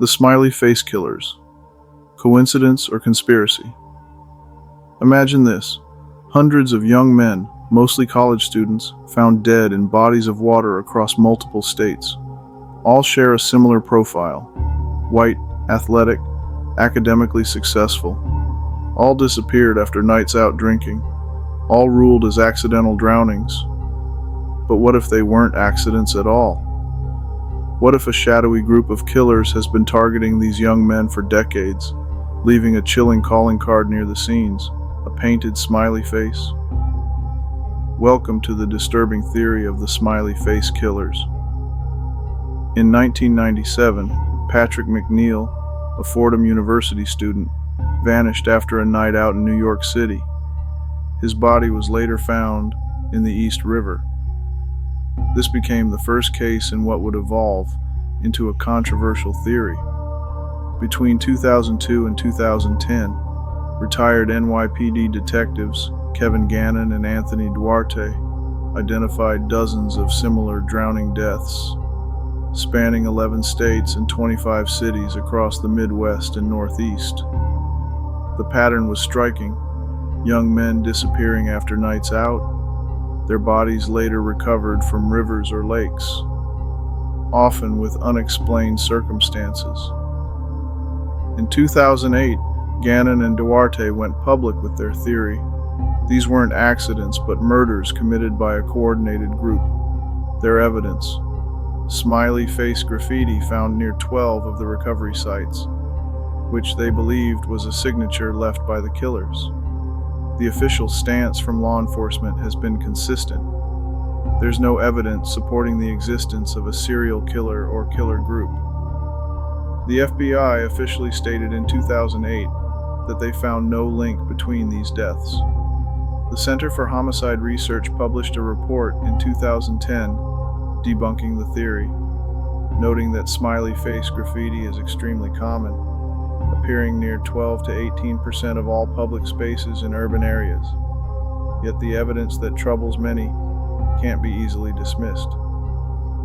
The Smiley Face Killers. Coincidence or conspiracy? Imagine this. Hundreds of young men, mostly college students, found dead in bodies of water across multiple states. All share a similar profile. White, athletic, academically successful. All disappeared after nights out drinking. All ruled as accidental drownings. But what if they weren't accidents at all? What if a shadowy group of killers has been targeting these young men for decades, leaving a chilling calling card near the scenes, a painted smiley face? Welcome to the disturbing theory of the Smiley Face Killers. In 1997, Patrick McNeil, a Fordham University student, vanished after a night out in New York City. His body was later found in the East River. This became the first case in what would evolve into a controversial theory. Between 2002 and 2010, retired NYPD detectives Kevin Gannon and Anthony Duarte identified dozens of similar drowning deaths, spanning 11 states and 25 cities across the Midwest and Northeast. The pattern was striking: young men disappearing after nights out, their bodies later recovered from rivers or lakes, often with unexplained circumstances. In 2008, Gannon and Duarte went public with their theory. These weren't accidents, but murders committed by a coordinated group. Their evidence: smiley face graffiti found near 12 of the recovery sites, which they believed was a signature left by the killers. The official stance from law enforcement has been consistent. There's no evidence supporting the existence of a serial killer or killer group. The FBI officially stated in 2008 that they found no link between these deaths. The Center for Homicide Research published a report in 2010 debunking the theory, noting that smiley face graffiti is extremely common, appearing near 12 to 18% of all public spaces in urban areas. Yet the evidence that troubles many can't be easily dismissed.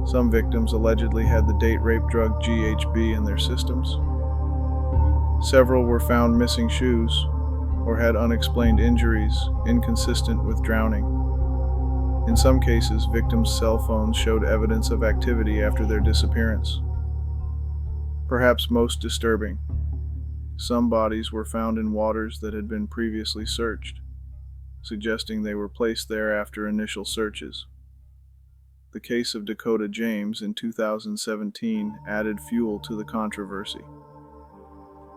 Some victims allegedly had the date rape drug GHB in their systems. Several were found missing shoes or had unexplained injuries inconsistent with drowning. In some cases, victims' cell phones showed evidence of activity after their disappearance. Perhaps most disturbing, some bodies were found in waters that had been previously searched, suggesting they were placed there after initial searches. The case of Dakota James in 2017 added fuel to the controversy.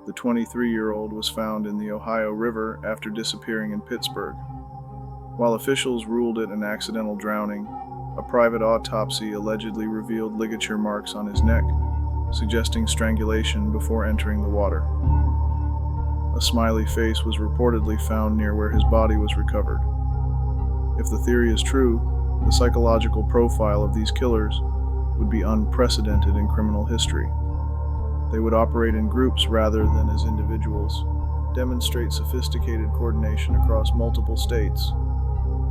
The 23-year-old was found in the Ohio River after disappearing in Pittsburgh. While officials ruled it an accidental drowning, a private autopsy allegedly revealed ligature marks on his neck, suggesting strangulation before entering the water. A smiley face was reportedly found near where his body was recovered. If the theory is true, the psychological profile of these killers would be unprecedented in criminal history. They would operate in groups rather than as individuals, demonstrate sophisticated coordination across multiple states,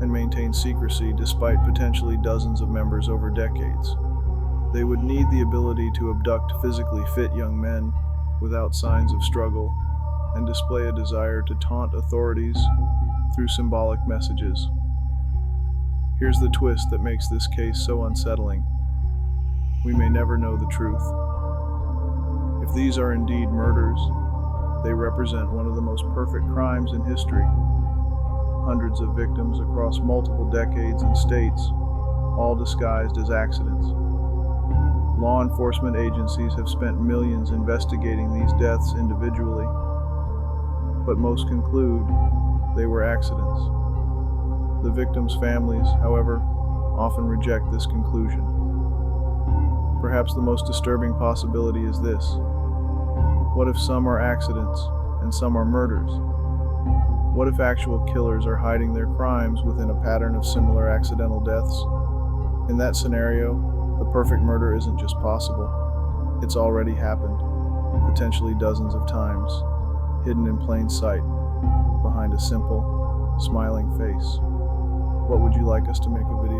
and maintain secrecy despite potentially dozens of members over decades. They would need the ability to abduct physically fit young men without signs of struggle, and display a desire to taunt authorities through symbolic messages. Here's the twist that makes this case so unsettling. We may never know the truth. If these are indeed murders, they represent one of the most perfect crimes in history. Hundreds of victims across multiple decades and states, all disguised as accidents. Law enforcement agencies have spent millions investigating these deaths individually, but most conclude they were accidents. The victims' families, however, often reject this conclusion. Perhaps the most disturbing possibility is this: what if some are accidents and some are murders? What if actual killers are hiding their crimes within a pattern of similar accidental deaths? In that scenario, the perfect murder isn't just possible, it's already happened, potentially dozens of times, hidden in plain sight, behind a simple, smiling face. What would you like us to make a video